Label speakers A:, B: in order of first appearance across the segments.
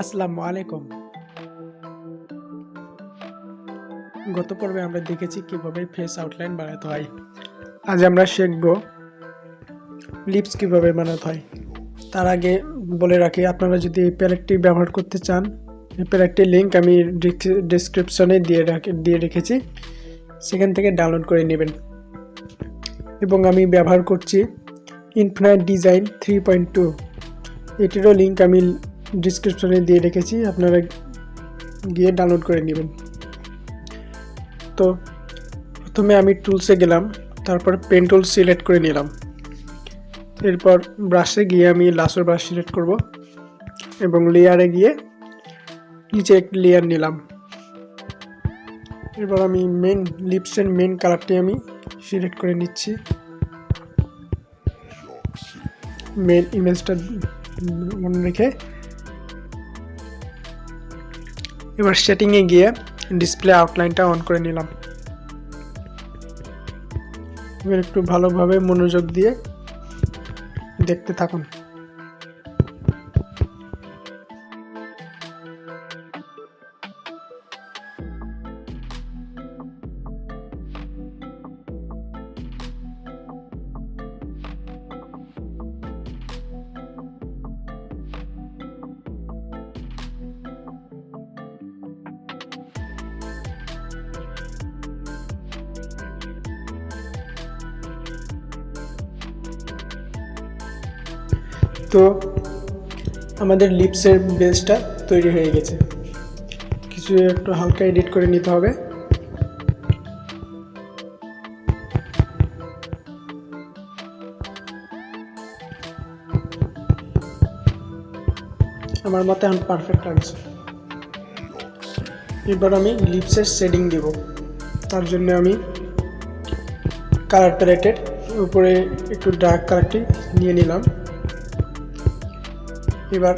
A: আসসালামু আলাইকুম। গত পর্বে আমরা দেখেছি কিভাবে ফেস আউটলাইন বানাতে হয়। আজ আমরা শিখব লিপস কিভাবে বানাতে হয়। তার আগে বলে রাখি, আপনারা যদি এই প্যালেটটি ব্যবহার করতে চান, এই প্যালেটটির লিঙ্ক আমি ডেসক্রিপশনে দিয়ে রেখেছি, সেখান থেকে ডাউনলোড করে নেবেন। এবং আমি ব্যবহার করছি ইনফিনিট ডিজাইন 3.2, এটিরও লিঙ্ক আমি ডেসক্রিপশনে দিয়ে রেখেছি, আপনারা গিয়ে ডাউনলোড করে নেবেন। তো প্রথমে আমি টুলসে গেলাম, তারপর পেন টুল সিলেক্ট করে নিলাম। এরপর ব্রাশে গিয়ে আমি লাসো ব্রাশ সিলেক্ট করব এবং লেয়ারে গিয়ে নিচে একটি লেয়ার নিলাম। এরপর আমি লিপসের মেন কালারটি আমি সিলেক্ট করে নিচ্ছি, মেন ইমেজটা মনে রেখে। এবার সেটিংয়ে গিয়ে ডিসপ্লে আউটলাইনটা অন করে নিলাম। এবার একটু ভালোভাবে মনোযোগ দিয়ে দেখতে থাকুন। তো আমাদের লিপসের বেসটা তৈরি হয়ে গেছে। কিছু একটু হালকা এডিট করে নিতে হবে। আমার মতে এখন পারফেক্ট লাগছে। এবার আমি লিপসের শেডিং দিব। তার জন্য আমি কালার প্যালেটের উপরে একটু ডার্ক কালারটি নিয়ে নিলাম। এবার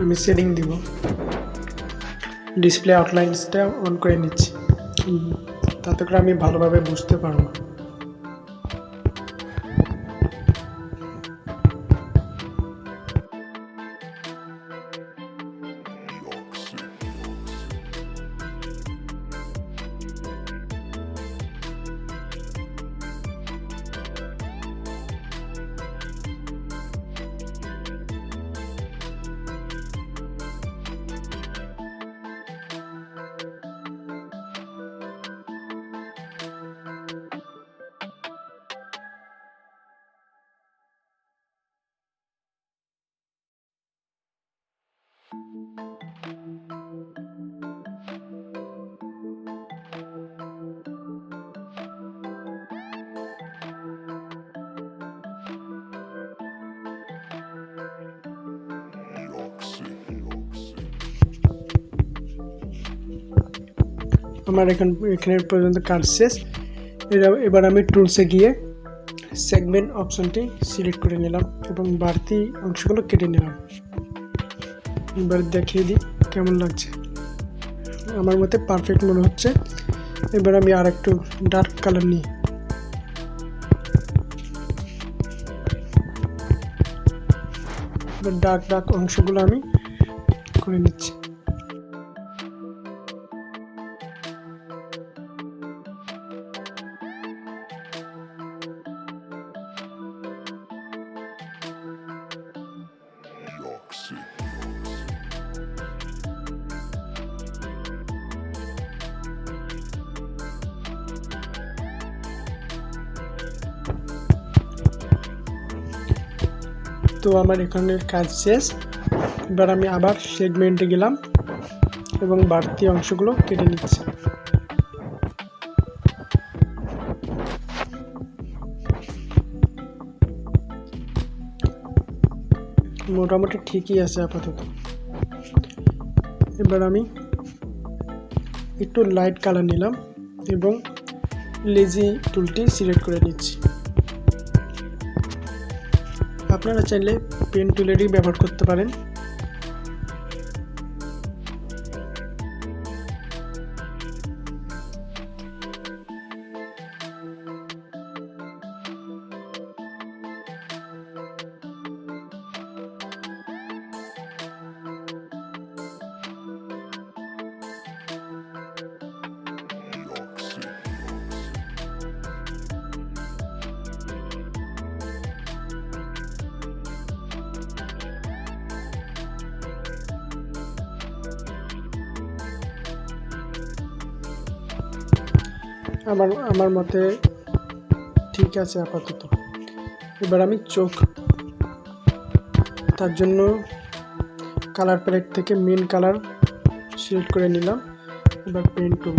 A: আমি শেডিং দিব। ডিসপ্লে আউটলাইন্সটা অন করে নিচ্ছি, তাতে করে আমি ভালোভাবে বুঝতে পারবো। আমার এখানে পর্যন্ত কাজ শেষ। এবার আমি টুলসে গিয়ে সেগমেন্ট অপশনটি সিলেক্ট করে নিলাম এবং বাড়তি অংশগুলো কেটে নিলাম। এবার দেখিয়ে দিই কেমন লাগছে। আমার মতে পারফেক্ট মনে হচ্ছে। এবার আমি আর একটু ডার্ক কালার নিই। এবার ডার্ক অংশগুলো আমি করে নিচ্ছি। তো আমার এখানের কাজ শেষ। এবার আমি আবার সেগমেন্টে গেলাম এবং বাড়তি অংশগুলো কেটে নিচ্ছি। মোটামুটি ঠিকই আছে আপাতত। এবার আমি একটু লাইট কালার নিলাম এবং লেজি টুলটি সিলেক্ট করে নিচ্ছি। আপনারা চাইলে পেন টুলেরই ব্যবহার করতে পারেন। আমার মতে ঠিক আছে আপাতত। এবার আমি চোখ, তার জন্য কালার প্যালেট থেকে মেন কালার সিলেক্ট করে নিলাম। এবার পেন টুল,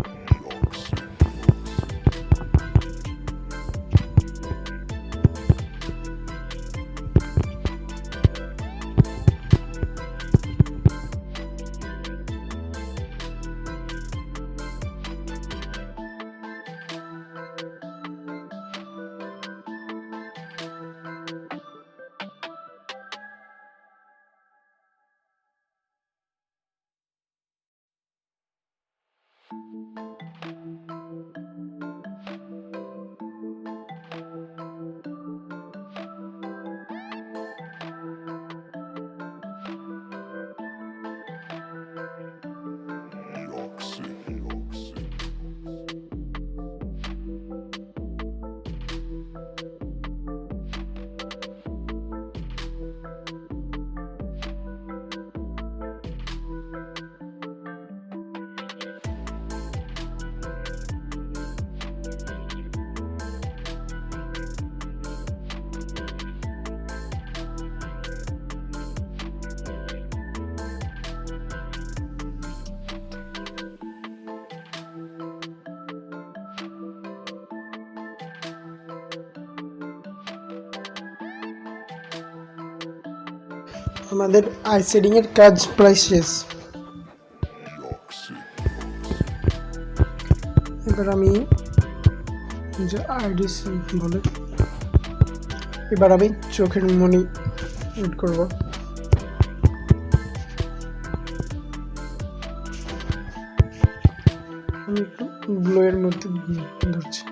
A: আমাদের আই শেডিং এর কাজ প্রায় শেষ। এবার আমি যে আইডিসি বলে, এবার আমি চোখের মনি এড করব। আমি একটু গ্লো এর মধ্যে ধরছি।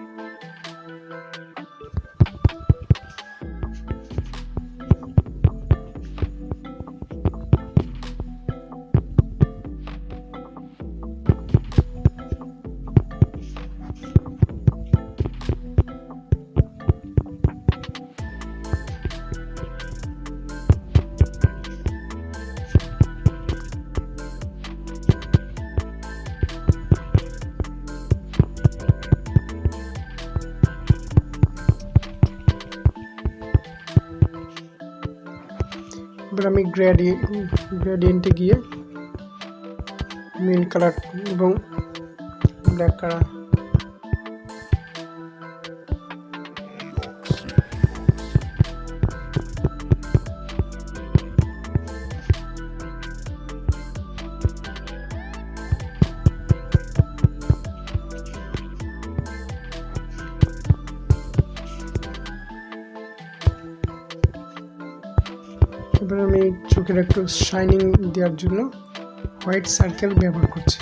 A: এবার আমি গ্রেডিয়েন্টে গিয়ে মেন কালার এবং ব্ল্যাক কালার, এবার আমি চোখের একটু শাইনিং দেওয়ার জন্য হোয়াইট সার্কেল ব্যবহার করছি।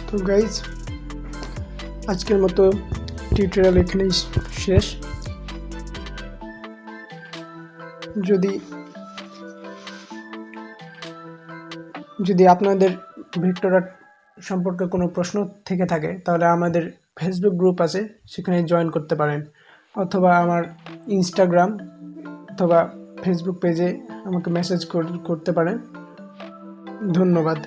A: তো গাইজ, আজকের মতো টিউটোরিয়াল এখানেই শেষ। যদি আপনাদের ভেক্টরআর্ট সম্পর্কে কোনো প্রশ্ন থেকে থাকে তাহলে আমাদের ফেসবুক গ্রুপ আছে, সেখানে জয়েন করতে পারেন, অথবা আমার ইনস্টাগ্রাম অথবা ফেসবুক পেজে আমাকে মেসেজ করতে পারেন। ধন্যবাদ।